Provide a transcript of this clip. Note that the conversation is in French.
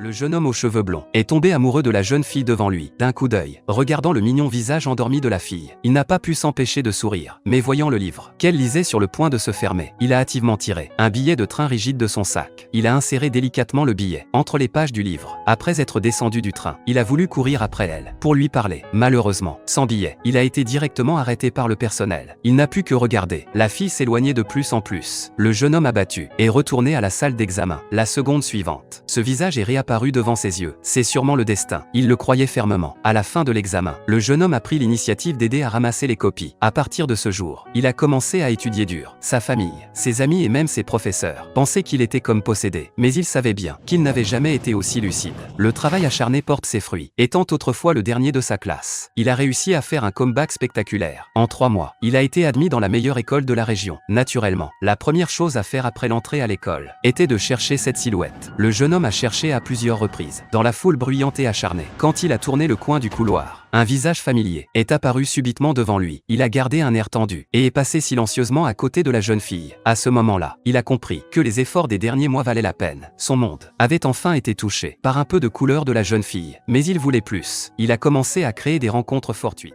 Le jeune homme aux cheveux blonds est tombé amoureux de la jeune fille devant lui, d'un coup d'œil, regardant le mignon visage endormi de la fille. Il n'a pas pu s'empêcher de sourire, mais voyant le livre qu'elle lisait sur le point de se fermer, il a hâtivement tiré un billet de train rigide de son sac. Il a inséré délicatement le billet entre les pages du livre. Après être descendu du train, il a voulu courir après elle pour lui parler. Malheureusement, sans billet, il a été directement arrêté par le personnel. Il n'a pu que regarder la fille s'éloigner de plus en plus. Le jeune homme abattu est retourné à la salle d'examen. La seconde suivante, ce visage est réapparu devant ses yeux. C'est sûrement le destin. Il le croyait fermement. À la fin de l'examen, le jeune homme a pris l'initiative d'aider à ramasser les copies. À partir de ce jour, il a commencé à étudier dur. Sa famille, ses amis et même ses professeurs pensaient qu'il était comme possédé. Mais il savait bien qu'il n'avait jamais été aussi lucide. Le travail acharné porte ses fruits. Étant autrefois le dernier de sa classe, il a réussi à faire un comeback spectaculaire. En 3 mois, il a été admis dans la meilleure école de la région. Naturellement, la première chose à faire après l'entrée à l'école était de chercher cette silhouette. Le jeune homme a cherché à plusieurs reprises, dans la foule bruyante et acharnée. Quand il a tourné le coin du couloir, un visage familier est apparu subitement devant lui. Il a gardé un air tendu et est passé silencieusement à côté de la jeune fille. À ce moment-là, il a compris que les efforts des derniers mois valaient la peine. Son monde avait enfin été touché par un peu de couleur de la jeune fille. Mais il voulait plus. Il a commencé à créer des rencontres fortuites.